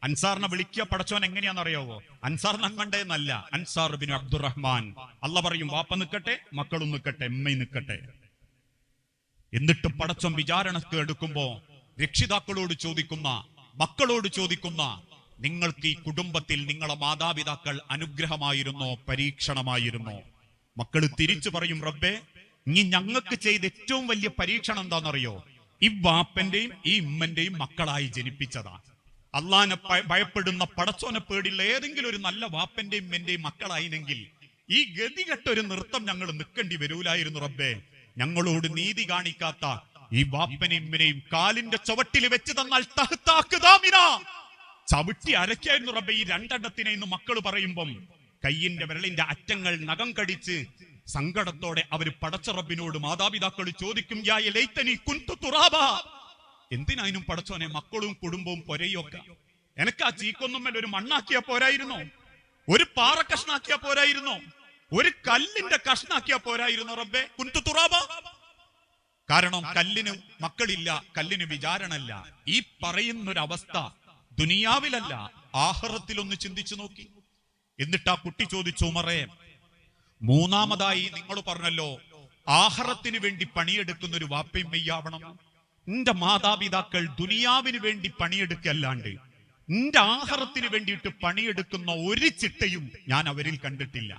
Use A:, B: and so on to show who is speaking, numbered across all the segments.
A: അൻസാറിനെ വിളിക്കുക പടച്ചോൻ എങ്ങനെയാണെന്നറിയാവോ? Ansar നങ്ങണ്ടേന്നല്ല, Ansar bin Abdulrahman. അല്ല പറയും വാപ്പ നിൽക്കട്ടെ, മക്കളും നിൽക്കട്ടെ, ഉമ്മയും നിൽക്കട്ടെ. എന്നിട്ട് പടച്ചോൻ വിചാരണക്ക് എടുക്കുമ്പോ രക്ഷിതാക്കളോട് ചോദിക്കുന്ന, മക്കളോട് ചോദിക്കുന്ന, നിങ്ങൾക്ക് ഈ കുടുംബത്തിൽ നിങ്ങളെ മാതാപിതാക്കൾ അനുഗ്രഹമായിരുന്നോ പരീക്ഷണമായിരുന്നോ? മക്കള് തിരിച്ചു പറയും, റബ്ബേ ഇനി ഞങ്ങൾക്ക് ചെയ്ത ഏറ്റവും വലിയ പരീക്ഷണം എന്താണെന്നറിയോ? ഈ വാപ്പന്റെയും ഈ ഉമ്മന്റെയും മക്കളായി ജനിപ്പിച്ചതാ. അള്ളാനെ ഭയപ്പെടുന്ന, പടച്ചോനെ പേടിയുള്ള ഏതെങ്കിലും ഒരു നല്ല വാപ്പന്റെയും ഉമ്മന്റെയും മക്കളായിനെങ്കിൽ ഈ ഗതികെട്ട ഒരു നൃത്തം ഞങ്ങൾ നിൽക്കേണ്ടി വരൂലായിരുന്നു റബ്ബേ. ഞങ്ങളോട് നീതി കാണിക്കാത്ത ഈ വാപ്പനെയും ഉമ്മനെയും കാലിന്റെ ചുവട്ടിൽ വെച്ച് തന്നാൽ ചവിട്ടി അരക്കായിരുന്നു റബ്ബേ ഈ രണ്ടെണ്ണത്തിനെ എന്ന് മക്കൾ പറയുമ്പം കയ്യിന്റെ വിരലിന്റെ അറ്റങ്ങൾ നഖം കടിച്ച് സങ്കടത്തോടെ അവര് പടച്ച റബ്ബിനോട് മാതാപിതാക്കൾ ചോദിക്കും, യാ ലൈതനി കുൻതു തുറാബാ, എന്തിനായിരുന്നു പടച്ചോനെ മക്കളും കുടുംബവും പൊരയൊക്കെ? എനക്ക് ആ ചീക്കൊന്നുമല്ല ഒരു മണ്ണാക്കിയാ പോരായിരുന്നോ? ഒരു പാറ കഷ്ണാക്കിയാ പോരായിരുന്നോ? ഒരു കല്ലിന്റെ കഷ്ണാക്കിയാ പോരായിരുന്നോ റബ്ബേ? കുൻതു തുറാബാ. കാരണം കല്ലിന് മക്കളില്ല, കല്ലിന് വിചാരണല്ല. ഈ പറയുന്നൊരവസ്ഥ ദുനിയാവിലല്ല, ആഖിറത്തിലൊന്ന് ചിന്തിച്ചു നോക്കി. എന്നിട്ട് ആ കുട്ടി ചോദിച്ചു, ഉമറേ മൂന്നാമതായി നിങ്ങൾ പറഞ്ഞല്ലോ ആഖിറത്തിന് വേണ്ടി പണിയെടുക്കുന്ന ഒരു വാപ്പയും മെയ്യാവണം. നിന്റെ മാതാപിതാക്കൾ ദുനിയാവിന് വേണ്ടി പണിയെടുക്കല്ലാണ്ട് നിന്റെ ആഖിറത്തിന് വേണ്ടിയിട്ട് പണിയെടുക്കുന്ന ഒരു ചിട്ടയും ഞാൻ അവരിൽ കണ്ടിട്ടില്ല.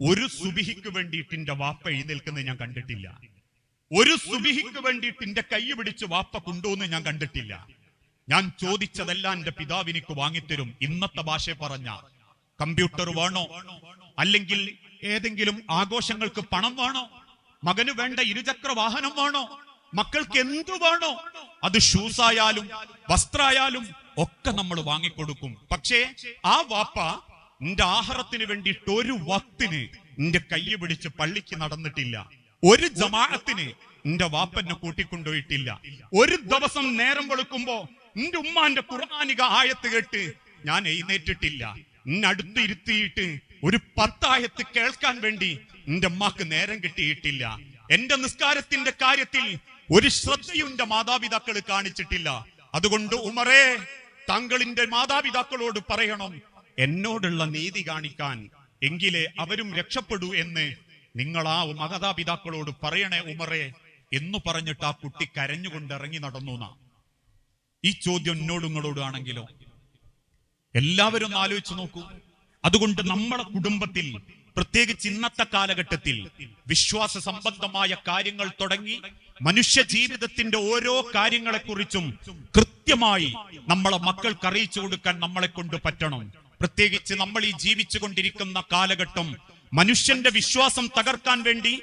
A: ഒരു സുബിഹിക്ക് വേണ്ടിയിട്ട് എന്റെ വാപ്പ എഴുന്നേൽക്കുന്നത് ഞാൻ കണ്ടിട്ടില്ല. ഒരു സുബിഹിക്ക് വേണ്ടിയിട്ട് എന്റെ കൈ പിടിച്ച് വാപ്പ കൊണ്ടുവന്ന് ഞാൻ കണ്ടിട്ടില്ല. ഞാൻ ചോദിച്ചതെല്ലാം എന്റെ പിതാവ് എനിക്ക് വാങ്ങിത്തരും. ഇന്നത്തെ ഭാഷ പറഞ്ഞ കമ്പ്യൂട്ടർ വേണോ, അല്ലെങ്കിൽ ഏതെങ്കിലും ആഘോഷങ്ങൾക്ക് പണം വേണോ, മകന് വേണ്ട ഇരുചക്ര വാഹനം വേണോ, മക്കൾക്ക് എന്തു വേണോ, അത് ഷൂസ് ആയാലും വസ്ത്രമായാലും ഒക്കെ നമ്മൾ വാങ്ങിക്കൊടുക്കും. പക്ഷേ ആ വാപ്പ നിന്റെ ആഹാരത്തിന് വേണ്ടിയിട്ട് ഒരു വക്തിന് നിന്റെ കൈ പിടിച്ച് പള്ളിക്ക് നടന്നിട്ടില്ല. ഒരു ജമാഅത്തിന് നിന്റെ വാപ്പനെ കൂട്ടിക്കൊണ്ടുപോയിട്ടില്ല. ഒരു ദിവസം നേരം വെളുക്കുമ്പോ നിന്റെ ഉമ്മാന്റെ ഖുർആനിക ആയത്ത് കേട്ട് ഞാൻ എഴുന്നേറ്റിട്ടില്ല. നിന്നടുത്ത് ഇരുത്തിയിട്ട് ഒരു 10 ആയത്ത് കേൾക്കാൻ വേണ്ടി നിന്റെ അമ്മക്ക് നേരം കിട്ടിയിട്ടില്ല. എന്റെ നിസ്കാരത്തിന്റെ കാര്യത്തിൽ ഒരു ശ്രദ്ധയും എന്റെ മാതാപിതാക്കൾ കാണിച്ചിട്ടില്ല. അതുകൊണ്ട് ഉമറേ, താങ്കളിന്റെ മാതാപിതാക്കളോട് പറയണം എന്നോടുള്ള നീതി കാണിക്കാൻ, എങ്കിലേ അവരും രക്ഷപ്പെടൂ എന്ന് നിങ്ങൾ ആ മാതാപിതാക്കളോട് പറയണേ ഉമറേ എന്ന് പറഞ്ഞിട്ട് ആ കുട്ടി കരഞ്ഞുകൊണ്ട് ഇറങ്ങി നടന്നു. ഈ ചോദ്യം എന്നോടും നിങ്ങളോടും ആണെങ്കിലോ? എല്ലാവരും ഒന്ന് ആലോചിച്ച് നോക്കൂ. അതുകൊണ്ട് നമ്മുടെ കുടുംബത്തിൽ, പ്രത്യേകിച്ച് ഇന്നത്തെ കാലഘട്ടത്തിൽ, വിശ്വാസ സംബന്ധമായ കാര്യങ്ങൾ തുടങ്ങി മനുഷ്യ ജീവിതത്തിന്റെ ഓരോ കാര്യങ്ങളെക്കുറിച്ചും കൃത്യമായി നമ്മളെ മക്കൾക്ക് അറിയിച്ചു കൊടുക്കാൻ നമ്മളെ കൊണ്ട് പറ്റണം. പ്രത്യേകിച്ച് നമ്മൾ ഈ ജീവിച്ചു കൊണ്ടിരിക്കുന്ന കാലഘട്ടം മനുഷ്യന്റെ വിശ്വാസം തകർക്കാൻ വേണ്ടി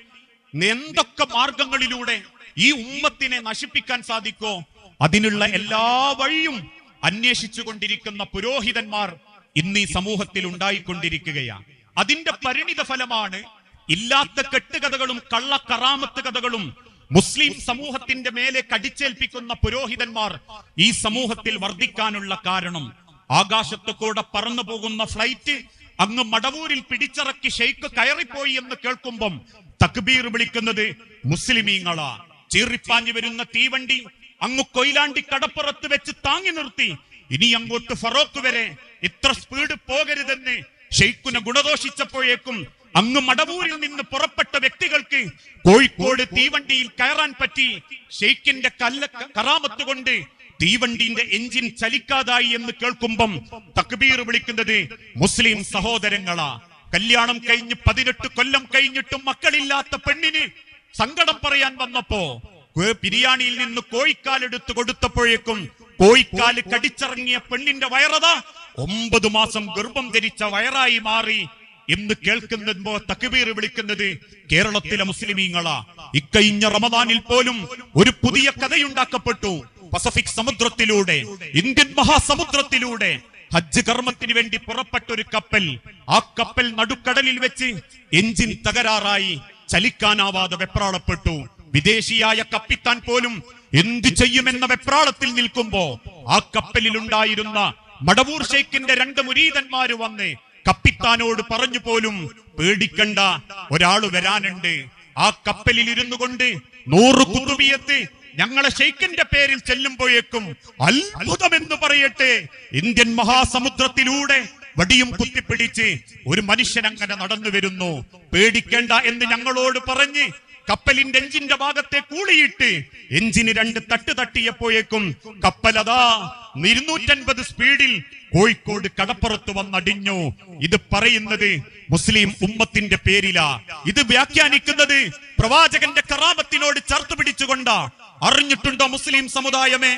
A: എന്തൊക്കെ മാർഗങ്ങളിലൂടെ ഈ ഉമ്മത്തിനെ നശിപ്പിക്കാൻ സാധിക്കോ അതിനുള്ള എല്ലാ വഴിയും അന്വേഷിച്ചു കൊണ്ടിരിക്കുന്ന പുരോഹിതന്മാർ ഇന്ന് ഈ സമൂഹത്തിൽ ഉണ്ടായിക്കൊണ്ടിരിക്കുകയാണ്. അതിന്റെ പരിണിത ഫലമാണ് ഇല്ലാത്ത കെട്ടുകഥകളും കള്ളക്കറാമത്ത് കഥകളും മുസ്ലിം സമൂഹത്തിന്റെ മേലെ കടിച്ചേൽപ്പിക്കുന്ന പുരോഹിതന്മാർ ഈ സമൂഹത്തിൽ വർദ്ധിക്കാനുള്ള കാരണം. ആകാശത്ത് കൂടെ പറന്നു പോകുന്ന ഫ്ലൈറ്റ് അങ്ങ് മടവൂരിൽ പിടിച്ചിറക്കി ഷെയ്ഖ് കയറിപ്പോയി എന്ന് കേൾക്കുമ്പം തക്ബീർ വിളിക്കുന്നത് മുസ്ലിമീങ്ങളാ. ചീറിപ്പാഞ്ഞു വരുന്ന തീവണ്ടി അങ്ങ് കൊയിലാണ്ടി കടപ്പുറത്ത് വെച്ച് താങ്ങി നിർത്തി ഇനി അങ്ങോട്ട് ഫറോക്ക് വരെ ഇത്ര സ്പീഡ് പോകരുതെന്ന് ഷെയ്ഖിനെ ഗുണദോഷിച്ചപ്പോഴേക്കും അങ്ങ് മടവൂരിൽ നിന്ന് പുറപ്പെട്ട വ്യക്തികൾക്ക് കോഴിക്കോട് തീവണ്ടിയിൽ കയറാൻ പറ്റി. ഷെയ്ഖിന്റെ കറാമത്ത് കൊണ്ട് തീവണ്ടിന്റെ എഞ്ചിൻ ചലിക്കാതായി എന്ന് കേൾക്കുമ്പം തക്ബീർ വിളിക്കുന്നത് മുസ്ലിം സഹോദരങ്ങളാ. കല്യാണം കഴിഞ്ഞ് 18 കൊല്ലം കഴിഞ്ഞിട്ടും മക്കളില്ലാത്ത പെണ്ണിന് സങ്കടം പറയാൻ വന്നപ്പോ ബിരിയാണിയിൽ നിന്ന് കോഴിക്കാലെടുത്ത് കൊടുത്തപ്പോഴേക്കും കോഴിക്കാല് കടിച്ചിറങ്ങിയ പെണ്ണിന്റെ വയറതാ 9 മാസം ഗർഭം ധരിച്ച വയറായി മാറി എന്ന് കേൾക്കുമ്പോ തക്ബീർ വിളിക്കുന്നത് കേരളത്തിലെ മുസ്ലിമീങ്ങളാ. ഇക്കഴിഞ്ഞ റമദാനിൽ പോലും ഒരു പുതിയ കഥയുണ്ടാക്കപ്പെട്ടു. പസഫിക് സമുദ്രത്തിലൂടെ, ഇന്ത്യൻ മഹാസമുദ്രത്തിലൂടെ ഹജ്ജ് കർമ്മത്തിന് വേണ്ടി പുറപ്പെട്ട ഒരു കപ്പൽ. ആ കപ്പൽ നടുക്കടലിൽ വെച്ച് എഞ്ചിൻ തകരാറായി ചലിക്കാനാവാതെ വെപ്രാളപ്പെട്ടു. വിദേശിയായ കപ്പിത്താൻ പോലും എന്തു ചെയ്യുമെന്ന വെപ്രാളത്തിൽ നിൽക്കുമ്പോ ആ കപ്പലിൽ ഉണ്ടായിരുന്ന മടവൂർ ഷെയ്ഖിന്റെ 2 മുരീദന്മാര് വന്ന് കപ്പിത്താനോട് പറഞ്ഞു പോലും, പേടിക്കണ്ട, ഒരാള് വരാനുണ്ട്. ആ കപ്പലിൽ ഇരുന്നു കൊണ്ട് 100 കുത്തുബിയത്ത് ഞങ്ങളെ ഷെയ്ഖിന്റെ പേരിൽ ചെല്ലുമ്പോഴേക്കും അത്ഭുതമെന്ന് പറയട്ടെ, ഇന്ത്യൻ മഹാസമുദ്രത്തിലൂടെ വടിയും കുത്തിപ്പിടിച്ച് ഒരു മനുഷ്യൻ അങ്ങനെ നടന്നു വരുന്നു. പേടിക്കേണ്ട എന്ന് ഞങ്ങളോട് പറഞ്ഞ് കപ്പലിന്റെ എഞ്ചിന്റെ ഭാഗത്തെ കൂളിയിട്ട് എഞ്ചിന് 2 തട്ട് തട്ടിയപ്പോഴേക്കും കപ്പലതാ 250 സ്പീഡിൽ കോഴിക്കോട് കടപ്പുറത്ത് വന്നടിഞ്ഞു. ഇത് പറയുന്നത് മുസ്ലിം ഉമ്മത്തിന്റെ പേരിലാ. ഇത് വ്യാഖ്യാനിക്കുന്നത് പ്രവാചകന്റെ കറാമത്തിനോട് ചേർത്ത് പിടിച്ചുകൊണ്ടാ. അറിഞ്ഞിട്ടുണ്ടോ മുസ്ലിം സമുദായമേ,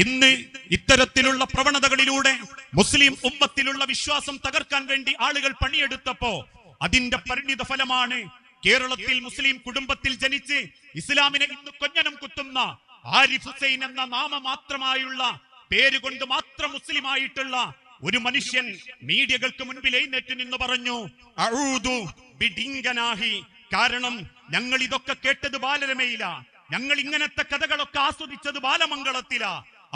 A: ഇന്ന് ഇത്തരത്തിലുള്ള പ്രവണതകളിലൂടെ മുസ്ലിം ഉമ്മത്തിലുള്ള വിശ്വാസം തകർക്കാൻ വേണ്ടി ആളുകൾ പണിയെടുത്തപ്പോ അതിന്റെ പരിണിത ഫലമാണ് കേരളത്തിൽ മുസ്ലിം കുടുംബത്തിൽ ജനിച്ച് ഇസ്ലാമിനെ ഇന്ന് കൊഞ്ഞനം കുത്തുന്ന ആരിഫ് ഹുസൈൻ എന്ന നാമമാത്രമായുള്ള പേരുകൊണ്ട് മാത്രം മുസ്ലിമായിട്ടുള്ള ഒരു മനുഷ്യൻ മീഡിയകൾക്ക് മുൻപിൽ എഴുന്നേറ്റ് നിന്ന് പറഞ്ഞു, അഊദു ബിഡിങ്കനാഹി. കാരണം ഞങ്ങൾ ഇതൊക്കെ കേട്ടത് ബാലരമയില, ഞങ്ങൾ ഇങ്ങനത്തെ കഥകളൊക്കെ ആസ്വദിച്ചത് ബാലമംഗളത്തില.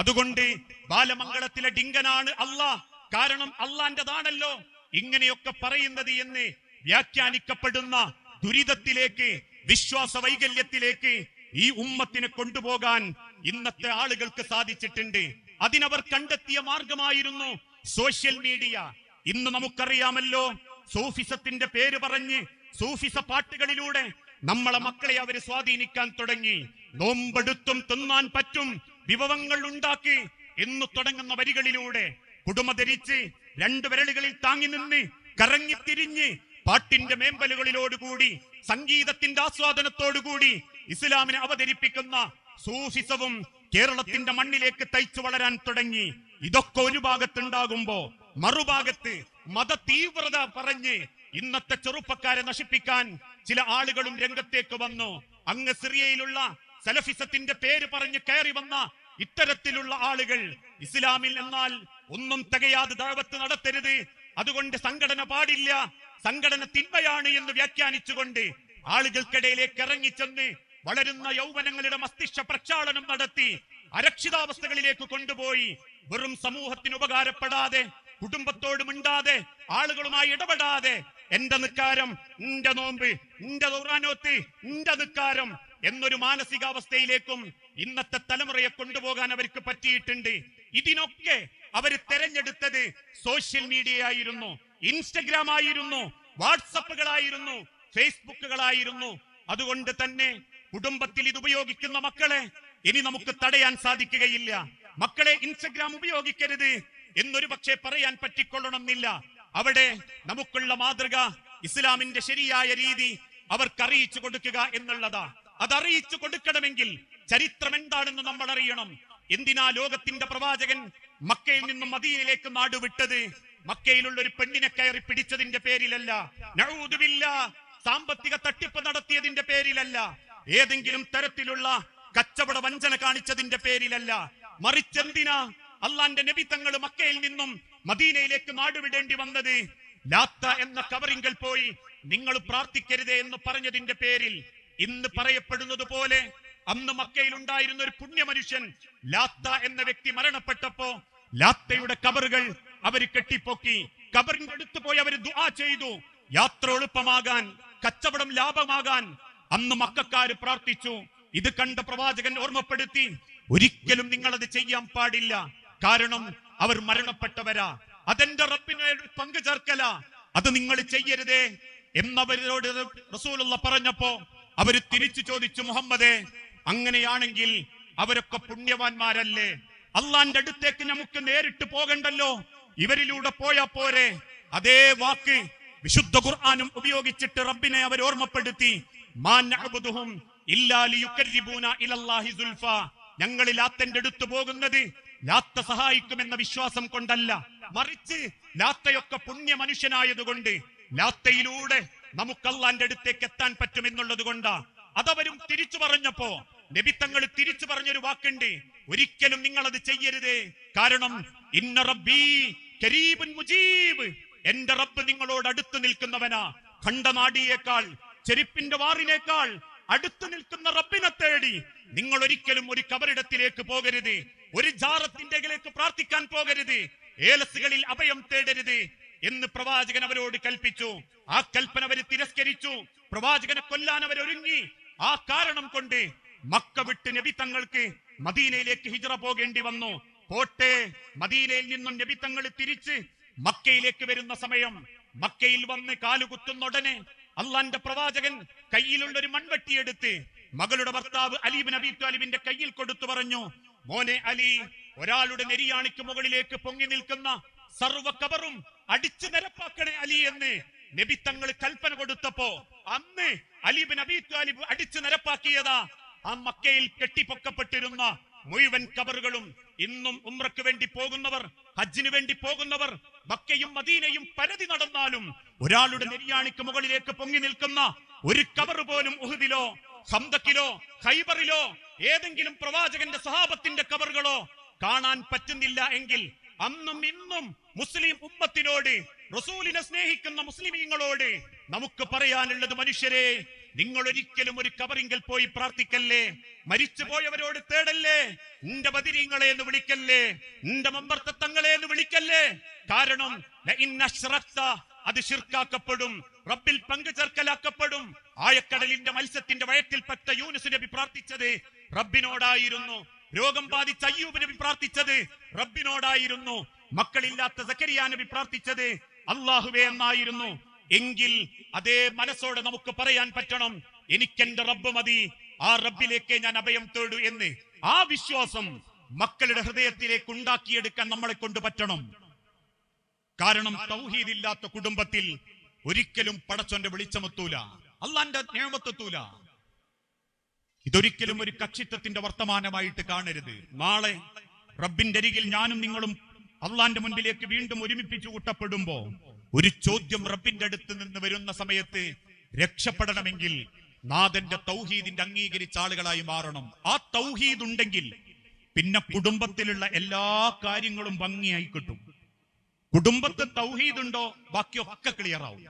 A: അതുകൊണ്ട് ബാലമംഗളത്തിലെ ഡിങ്കനാണ് അള്ളാഹ്, കാരണം അള്ളാന്റെതാണല്ലോ ഇങ്ങനെയൊക്കെ പറയുന്നത് എന്ന് വ്യാഖ്യാനിക്കപ്പെടുന്ന ദുരിതത്തിലേക്ക്, വിശ്വാസ വൈകല്യത്തിലേക്ക് ഈ ഉമ്മത്തിനെ കൊണ്ടുപോകാൻ ഇന്നത്തെ ആളുകൾക്ക് സാധിച്ചിട്ടുണ്ട്. അതിനവർ കണ്ടെത്തിയ മാർഗമായിരുന്നു സോഷ്യൽ മീഡിയ. ഇന്ന് നമുക്കറിയാമല്ലോ, സൂഫിസത്തിന്റെ പേര് പറഞ്ഞ് സൂഫിസ പാട്ടുകളിലൂടെ നമ്മളെ മക്കളെ അവര് സ്വാധീനിക്കാൻ തുടങ്ങി. നോമ്പെടുത്തും തിന്നാൻ പറ്റും വിഭവങ്ങൾ ഉണ്ടാക്കി എന്ന് തുടങ്ങുന്ന വരികളിലൂടെ കുടുമ ധരിച്ച് 2 വിരലുകളിൽ താങ്ങി നിന്ന് കറങ്ങിത്തിരിഞ്ഞ് പാട്ടിന്റെ മേമ്പലുകളിലോടുകൂടി സംഗീതത്തിന്റെ ആസ്വാദനത്തോടുകൂടി ഇസ്ലാമിനെ അവതരിപ്പിക്കുന്ന സൂഫിസവും കേരളത്തിന്റെ മണ്ണിലേക്ക് തയ്ച്ചു വളരാൻ തുടങ്ങി. ഇതൊക്കെ ഒരു ഭാഗത്തുണ്ടാകുമ്പോ മറുഭാഗത്ത് മത തീവ്രത പറഞ്ഞ് ഇന്നത്തെ ചെറുപ്പക്കാരെ നശിപ്പിക്കാൻ ചില ആളുകളും രംഗത്തേക്ക് വന്നു. അങ്ങ് സിറിയയിലുള്ള സലഫിസത്തിന്റെ പേര് പറഞ്ഞ് കയറി വന്ന ഇത്തരത്തിലുള്ള ആളുകൾ ഇസ്ലാമിൽ എന്നാൽ ഒന്നും തികയാതെ ദഅവത്ത് നടത്തരുത്, അതുകൊണ്ട് സംഘടന പാടില്ല, സംഘടന തിന്മയാണ് എന്ന് വ്യാഖ്യാനിച്ചുകൊണ്ട് ആളുകൾക്കിടയിലേക്ക് ഇറങ്ങിച്ചെന്ന് വളരുന്ന യൗവനങ്ങളുടെ മസ്തിഷ്ക പ്രക്ഷാളനം നടത്തി അരക്ഷിതാവസ്ഥകളിലേക്ക് കൊണ്ടുപോയി. വെറും സമൂഹത്തിന് ഉപകാരപ്പെടാതെ, കുടുംബത്തോട് മിണ്ടാതെ, ആളുകളുമായി ഇടപെടാതെ എന്റെ നിക്കാരം, എന്റെ നോമ്പ്, എന്റെ ദൗറാനോത്ത്, എന്റെ നിക്കാരം എന്നൊരു മാനസികാവസ്ഥയിലേക്കും ഇന്നത്തെ തലമുറയെ കൊണ്ടുപോകാൻ അവർക്ക് പറ്റിയിട്ടുണ്ട്. ഇതിനൊക്കെ അവര് തെരഞ്ഞെടുത്തത് സോഷ്യൽ മീഡിയ ആയിരുന്നു, ഇൻസ്റ്റഗ്രാം ആയിരുന്നു, വാട്സപ്പുകളായിരുന്നു, ഫേസ്ബുക്കുകളായിരുന്നു. അതുകൊണ്ട് തന്നെ കുടുംബത്തിൽ ഇത് ഉപയോഗിക്കുന്ന മക്കളെ ഇനി നമുക്ക് തടയാൻ സാധിക്കുകയില്ല. മക്കളെ ഇൻസ്റ്റഗ്രാം ഉപയോഗിക്കരുത് എന്നൊരു പക്ഷേ പറയാൻ പറ്റിക്കൊള്ളണമെന്നില്ല. അവിടെ നമുക്കുള്ള മാതൃക ഇസ്ലാമിന്റെ ശരിയായ രീതി അവർക്ക് അറിയിച്ചു കൊടുക്കുക എന്നുള്ളതാ. അതറിയിച്ചു കൊടുക്കണമെങ്കിൽ ചരിത്രം എന്താണെന്ന് നമ്മൾ അറിയണം. എന്തിനാ ലോകത്തിന്റെ പ്രവാചകൻ മക്കയിൽ നിന്നും മദീനയിലേക്ക് നാടുവിട്ടത്? മക്കയിലുള്ള ഒരു പെണ്ണിനെ കയറി പിടിച്ചതിന്റെ പേരിലല്ല, നഊദു ബില്ലാഹ്, സാമ്പത്തിക തട്ടിപ്പ് നടത്തിയതിന്റെ പേരിലല്ല, ഏതെങ്കിലും തരത്തിലുള്ള കച്ചവട വഞ്ചന കാണിച്ചതിന്റെ പേരിലല്ല. മറിച്ചെന്തിനാ അള്ളാന്റെ നബി തങ്ങൾ മക്കയിൽ നിന്നും മദീനയിലേക്ക് നാടുവിടേണ്ടി വന്നത്? ലാത്ത എന്ന കവറിങ്കൽ പോയി നിങ്ങൾ പ്രാർത്ഥിക്കരുതേ എന്ന് പറഞ്ഞതിന്റെ പേരിൽ. ഇന്ന് പറയപ്പെടുന്നത് പോലെ അന്ന് മക്കയിൽ ഉണ്ടായിരുന്ന ഒരു പുണ്യ മനുഷ്യൻ ലാത്ത എന്ന വ്യക്തി മരണപ്പെട്ടപ്പോ ലാത്തയുടെ കബറുകൾ അവര് കെട്ടിപ്പൊക്കി, കബറിന്റെ അടുത്ത് പോയി അവര് ദുആ ചെയ്തു. യാത്ര എളുപ്പമാകാൻ, കച്ചവടം ലാഭമാകാൻ അന്ന് മക്കക്കാര് പ്രാർത്ഥിച്ചു. ഇത് കണ്ട പ്രവാചകൻ ഓർമ്മപ്പെടുത്തി, ഒരിക്കലും നിങ്ങൾ അത് ചെയ്യാൻ പാടില്ല, കാരണം അവർ മരണപ്പെട്ടവരാ, അതെന്റെ റബ്ബിനെ പങ്കു ചേർക്കല, അത് നിങ്ങൾ ചെയ്യരുതേ എന്നവരോട് റസൂലുള്ള പറഞ്ഞപ്പോ അവര് തിരിച്ചു ചോദിച്ചു, മുഹമ്മദേ, അങ്ങനെയാണെങ്കിൽ അവരൊക്കെ പുണ്യവാന്മാരല്ലേ? അള്ളാന്റെ അടുത്തേക്ക് നമുക്ക് നേരിട്ട് പോകണ്ടല്ലോ, ഇവരിലൂടെ പോയാ പോരെ? അതേ വാക്ക് വിശുദ്ധ ഖുർആനും ഉപയോഗിച്ചിട്ട് റബ്ബിനെ അവർ ഓർമ്മപ്പെടുത്തി. മാ നഅബുദുഹും ഇല്ലാ ലിയുഖർരിബൂന ഇലല്ലാഹി സുൽഫാ. ഞങ്ങൾ ലാത്തന്റെ അടുത്ത് പോകുന്നത് ലാത്ത സഹായിക്കുമെന്ന വിശ്വാസം കൊണ്ടല്ല, മറിച്ച് ലാത്തയൊക്കെ പുണ്യ മനുഷ്യനായതുകൊണ്ട് ലാത്തയിലൂടെ നമുക്ക് അള്ളാന്റെ അടുത്തേക്ക് എത്താൻ പറ്റുമെന്നുള്ളത് കൊണ്ടാ. അതവരും തിരിച്ചു പറഞ്ഞപ്പോ നബി തങ്ങൾ തിരിച്ചു പറഞ്ഞൊരു വാക്കുണ്ട്, ഒരിക്കലും നിങ്ങൾ അത് ചെയ്യരുതേ, കാരണം ഇന്ന റബ്ബീ കരീബുൻ മുജീബ്, എന്റെ റബ്ബ് നിങ്ങളോട് അടുത്ത് നിൽക്കുന്നവനാ. ഖണ്ഡനാടിയേക്കാൾ, ചെരുപ്പിന്റെ വാറിനേക്കാൾ അടുത്ത് നിൽക്കുന്ന റബ്ബിനെ തേടി നിങ്ങൾ ഒരിക്കലും ഒരു കബറിടത്തിലേക്ക് പോകരുത്, ഒരു ജാറത്തിന്റെലേക്ക് പ്രാർത്ഥിക്കാൻ പോകരുത്, ഏലസുകളിൽ അഭയം തേടരുത് എന്ന് പ്രവാചകൻ അവരോട് കൽപ്പിച്ചു. ആ കൽപ്പന അവർ തിരസ്കരിച്ചു, പ്രവാചകനെ കൊല്ലാൻ അവരൊരുങ്ങി. ആ കാരണം കൊണ്ട് മക്ക വിട്ട് നബി തങ്ങൾക്ക് മദീനയിലേക്ക് ഹിജ്റ പോകേണ്ടി വന്നു. പോട്ടെ, മദീനയിൽ നിന്നും നബി തങ്ങൾ തിരിച്ച് മക്കയിലേക്ക് വരുന്ന സമയം മക്കയിൽ വന്ന് കാലുകുത്തുന്ന ഉടനെ അള്ളാന്റെ പ്രവാചകൻ കയ്യിലുള്ള ഒരു മൺവെട്ടിയെടുത്ത് മകളുടെ ഭർത്താവ് അലി ഇബ്നു അബീ ത്വാലിബിന്റെ കയ്യിൽ കൊടുത്തു പറഞ്ഞു, മോനെ അലി, ഒരാളുടെ നെരിയാണിക്ക് മുകളിലേക്ക് പൊങ്ങി നിൽക്കുന്ന സർവ്വ കബറും അടിച്ചു നിരപ്പാക്കണേ അലി എന്ന് നബി തങ്ങൾ കൽപ്പന കൊടുത്തപ്പോ അന്ന് അലി ഇബ്നു അബീ ത്വാലിബ് അടിച്ചു നിരപ്പാക്കിയതാ ആ മക്കയിൽ കെട്ടിപ്പൊക്കപ്പെട്ടിരുന്ന മുഴുവൻ കബറുകളും. ഇന്നും ഉംറയ്ക്ക് വേണ്ടി പോകുന്നവർ, ഹജ്ജിന് വേണ്ടി പോകുന്നവർ മക്കയും മദീനയും പരതി നടന്നാലും ഒരാളുടെ നെരിയാണിക്ക് മുകളിലേക്ക് പൊങ്ങി നിൽക്കുന്ന ഒരു കബർ പോലും ഉഹുദിലോ ഖന്ദഖിലോ ഖൈബറിലോ ഏതെങ്കിലും പ്രവാചകന്റെ സഹാബത്തിന്റെ കബറുകളോ കാണാൻ പറ്റുന്നില്ല എങ്കിൽ അന്നും ഇന്നും മുസ്ലിം ഉമ്മത്തിനോട്, റസൂലിനെ സ്നേഹിക്കുന്ന മുസ്ലിമീങ്ങളോട് നമുക്ക് പറയാനുള്ളത്, മനുഷ്യരെ, നിങ്ങൾ ഒരിക്കലും ഒരു കബറിങ്കൽ പോയി പ്രാർത്ഥിക്കല്ലേ, മരിച്ചു പോയവരോട് തേടല്ലേ, നിന്റെ ബദിരീങ്ങളെ എന്ന് വിളിക്കല്ലേ, നിന്റെ മമ്പർത്തങ്ങളെ എന്ന് വിളിക്കല്ലേ. കാരണം അത് ശിർക്കാക്കപ്പെടും, റബ്ബിൽ പങ്കു ചേർക്കലാക്കപ്പെടും. ആയക്കടലിന്റെ മത്സ്യത്തിന്റെ വയറ്റിൽപ്പെട്ട യൂനുസ് നബി പ്രാർത്ഥിച്ചത് റബ്ബിനോടായിരുന്നു. രോഗം ബാധിച്ച അയ്യൂബ് നബി പ്രാർത്ഥിച്ചത് റബ്ബിനോടായിരുന്നു. മക്കളില്ലാത്ത സക്കരിയ നബി പ്രാർത്ഥിച്ചത് അല്ലാഹുവേ എന്നായിരുന്നു. എങ്കിൽ അതേ മനസ്സോടെ നമുക്ക് പറയാൻ പറ്റണം, എനിക്കെന്റെ റബ്ബ് മതി, ആ റബ്ബിലേക്ക് ഞാൻ അഭയം തേടൂ എന്ന്. ആ വിശ്വാസം മക്കളുടെ ഹൃദയത്തിലേക്ക് ഉണ്ടാക്കിയെടുക്കാൻ നമ്മളെ കൊണ്ട് പറ്റണം. കാരണം തൗഹീദ് ഇല്ലാത്ത കുടുംബത്തിൽ ഒരിക്കലും പടച്ചോന്റെ വെളിച്ചമെത്തൂല, അള്ളാന്റെ നിയമത്തെത്തൂല. ഇതൊരിക്കലും ഒരു കക്ഷിത്വത്തിന്റെ വർത്തമാനമായിട്ട് കാണരുത്. നാളെ റബ്ബിന്റെ അരികിൽ ഞാനും നിങ്ങളും അള്ളാന്റെ മുൻപിലേക്ക് വീണ്ടും ഒരുമിപ്പിച്ചു കൂട്ടപ്പെടുമ്പോ ഒരു ചോദ്യം റബ്ബിന്റെ അടുത്ത് നിന്ന് വരുന്ന സമയത്ത് രക്ഷപ്പെടണമെങ്കിൽ നാഥന്റെ തൗഹീദിന്റെ അംഗീകരിച്ച ആളുകളായി മാറണം. ആ തൗഹീദ് ഉണ്ടെങ്കിൽ പിന്നെ കുടുംബത്തിലുള്ള എല്ലാ കാര്യങ്ങളും ഭംഗിയായി കിട്ടും. കുടുംബത്തിൽ തൗഹീദ് ഉണ്ടോ, ബാക്കിയൊക്കെ ക്ലിയർ ആവും.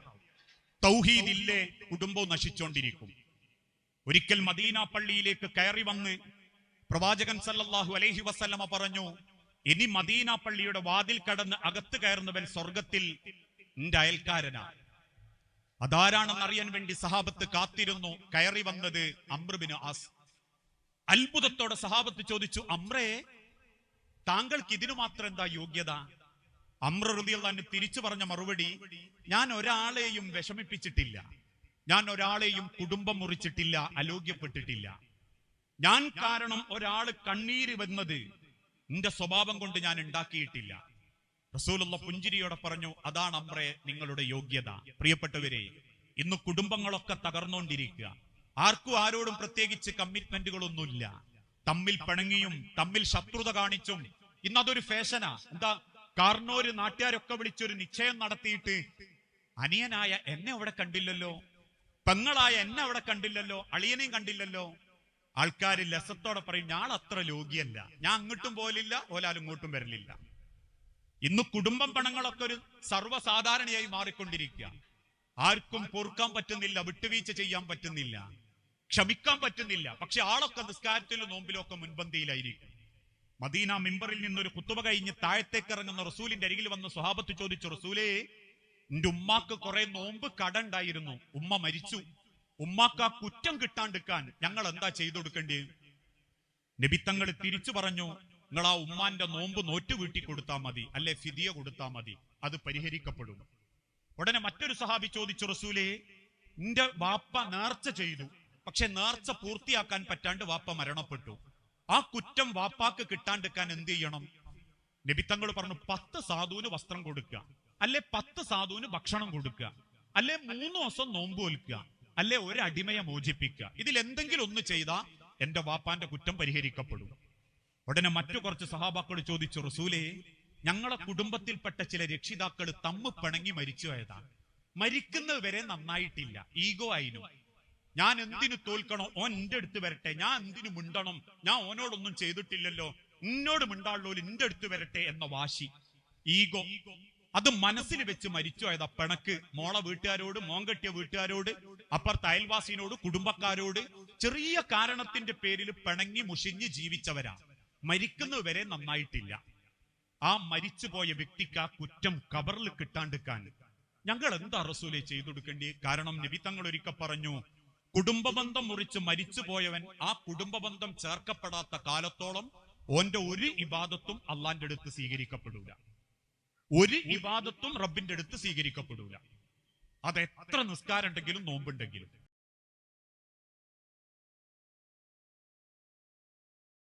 A: തൗഹീദ് ഇല്ലേ, കുടുംബവും നശിച്ചുകൊണ്ടിരിക്കും. ഒരിക്കൽ മദീന പള്ളിയിലേക്ക് കയറി വന്ന് പ്രവാചകൻ സല്ലല്ലാഹു അലൈഹി വസല്ലമ പറഞ്ഞു, ഇനി മദീന പള്ളിയുടെ വാതിൽ കടന്ന് അകത്ത് കയറുന്നവൻ സ്വർഗത്തിൽ നിന്റെ അയൽക്കാരനാ. അതാരാണെന്ന് അറിയാൻ വേണ്ടി സഹാബത്ത് കാത്തിരുന്നു. കയറി വന്നത് അംർ ബിൻ ആസ്. അത്ഭുതത്തോടെ സഹാബത്ത് ചോദിച്ചു, അംറേ, താങ്കൾക്ക് ഇതിനു മാത്രം എന്താ യോഗ്യത? അംർ റളിയല്ലാഹു അൻഹു തിരിച്ചു പറഞ്ഞ മറുപടി, ഞാൻ ഒരാളെയും വിഷമിപ്പിച്ചിട്ടില്ല, ഞാൻ ഒരാളെയും കുടുംബം മുറിച്ചിട്ടില്ല, അലോഗ്യപ്പെട്ടിട്ടില്ല. ഞാൻ കാരണം ഒരാള് കണ്ണീര് വന്നത് നിന്റെ സ്വഭാവം കൊണ്ട് ഞാൻ ഉണ്ടാക്കിയിട്ടില്ല. റസൂലുള്ളാഹി പുഞ്ചിരിയോടെ പറഞ്ഞു, അതാണ് അംറേ നിങ്ങളുടെ യോഗ്യത. പ്രിയപ്പെട്ടവരെ, ഇന്ന് കുടുംബങ്ങളൊക്കെ തകർന്നുകൊണ്ടിരിക്കുക. ആർക്കും ആരോടും പ്രത്യേകിച്ച് കമ്മിറ്റ്മെന്റുകളൊന്നുമില്ല. തമ്മിൽ പിണങ്ങിയും തമ്മിൽ ശത്രുത കാണിച്ചും ഇന്നതൊരു ഫാഷനാ. എന്താ, കാർണോര് നാട്ടുകാരൊക്കെ വിളിച്ചൊരു നിശ്ചയം നടത്തിയിട്ട് അനിയനായ എന്നെ അവിടെ കണ്ടില്ലല്ലോ, പെങ്ങളായ എന്നെ അവിടെ കണ്ടില്ലല്ലോ, അളിയനെയും കണ്ടില്ലല്ലോ. ആൾക്കാര് ലസത്തോടെ പറയും, ഞാൻ അത്ര യോഗ്യല്ല, ഞാൻ അങ്ങോട്ടും പോലില്ല, ഓലാലും ഇങ്ങോട്ടും വരലില്ല. ഇന്ന് കുടുംബം പണങ്ങളൊക്കെ ഒരു സർവ്വസാധാരണയായി മാറിക്കൊണ്ടിരിക്കുക. ആർക്കും പൊറുക്കാൻ പറ്റുന്നില്ല, വിട്ടുവീഴ്ച ചെയ്യാൻ പറ്റുന്നില്ല, ക്ഷമിക്കാൻ പറ്റുന്നില്ല. പക്ഷെ ആളൊക്കെ നിസ്കാരത്തിലും നോമ്പിലും ഒക്കെ മുൻപന്തിയിലായിരിക്കും. മദീന മിമ്പറിൽ നിന്നൊരു കുത്തുബ കഴിഞ്ഞ് താഴത്തേക്ക് ഇറങ്ങുന്ന റസൂലിന്റെ അരികിൽ വന്ന് സ്വഹാബത്ത് ചോദിച്ചു, റസൂലേ, എന്റെ ഉമ്മാക്ക് കുറെ നോമ്പ് കട ഉണ്ടായിരുന്നു, ഉമ്മ മരിച്ചു, ഉമ്മാക്ക് ആ കുറ്റം കിട്ടാണ്ടിരിക്കാൻ ഞങ്ങൾ എന്താ ചെയ്തു കൊടുക്കേണ്ടി? നബിത്തങ്ങൾ തിരിച്ചു പറഞ്ഞു, നിങ്ങൾ ആ ഉമ്മാന്റെ നോമ്പ് നോറ്റു വീട്ടി കൊടുത്താൽ മതി, അല്ലെ ഫിദിയ കൊടുത്താൽ മതി, അത് പരിഹരിക്കപ്പെടും. ഉടനെ മറ്റൊരു സഹാബി ചോദിച്ചു, റസൂലേ, നിന്റെ വാപ്പ നേർച്ച ചെയ്തു, പക്ഷെ നേർച്ച പൂർത്തിയാക്കാൻ പറ്റാണ്ട് വാപ്പ മരണപ്പെട്ടു, ആ കുറ്റം വാപ്പാക്ക് കിട്ടാണ്ടിരിക്കാൻ എന്ത് ചെയ്യണം? നബിത്തങ്ങൾ പറഞ്ഞു, 10 സാധുവിന് വസ്ത്രം കൊടുക്കുക, അല്ലെ 10 സാധുവിന് ഭക്ഷണം കൊടുക്കുക, അല്ലെ 3 ദിവസം നോമ്പ് വെൽക്കുക, അല്ലെ ഒരു അടിമയെ മോചിപ്പിക്കുക. ഇതിൽ എന്തെങ്കിലും ഒന്ന് ചെയ്താൽ എന്റെ വാപ്പാന്റെ കുറ്റം പരിഹരിക്കപ്പെടും. ഉടനെ മറ്റു കുറച്ച് സഹാബാക്കൾ ചോദിച്ചു, റസൂലേ, ഞങ്ങളെ കുടുംബത്തിൽപ്പെട്ട ചില രക്ഷിതാക്കൾ തമ്മ് പിണങ്ങി മരിച്ചു പോയതാണ്, മരിക്കുന്നത് വരെ നന്നായിട്ടില്ല, ഈഗോ ആയിരുന്നു. ഞാൻ എന്തിനു തോൽക്കണോ, ഓൻ എന്റെ അടുത്ത് വരട്ടെ, ഞാൻ എന്തിനു മിണ്ടണം, ഞാൻ ഓനോടൊന്നും ചെയ്തിട്ടില്ലല്ലോ, എന്നോട് മിണ്ടാളുള്ളൂ, എന്റെ അടുത്ത് വരട്ടെ എന്ന വാശി, ഈഗോ, അത് മനസ്സിൽ വെച്ച് മരിച്ചു പോയതാ. പിണക്ക് മോളെ വീട്ടുകാരോട്, മോൻ കെട്ടിയ വീട്ടുകാരോട്, അപ്പുറത്തെ അയൽവാസിനോട്, കുടുംബക്കാരോട് ചെറിയ കാരണത്തിന്റെ പേരിൽ പിണങ്ങി മുഷിഞ്ഞ് ജീവിച്ചവരാ. മരിക്കുന്നത് വരെ നന്നായിട്ടില്ല. ആ മരിച്ചുപോയ വ്യക്തിക്ക് ആ കുറ്റം ഖബറിൽ കിട്ടാണ്ടിരിക്കാൻ ഞങ്ങൾ എന്താ റസൂലെ ചെയ്തു കൊടുക്കേണ്ടി? കാരണം നബി തങ്ങൾ ഒരിക്കൽ പറഞ്ഞു, കുടുംബബന്ധം മുറിച്ച് മരിച്ചു പോയവൻ ആ കുടുംബബന്ധം ചേർക്കപ്പെടാത്ത കാലത്തോളം ഓന്റെ ഒരു ഇബാദത്തും അള്ളാന്റെ അടുത്ത് സ്വീകരിക്കപ്പെടൂല. ഒരു ഇബാദത്തും റബ്ബിന്റെ അടുത്ത് സ്വീകരിക്കപ്പെടൂല. അത് എത്ര നിസ്കാരം ഉണ്ടെങ്കിലും നോമ്പുണ്ടെങ്കിലും.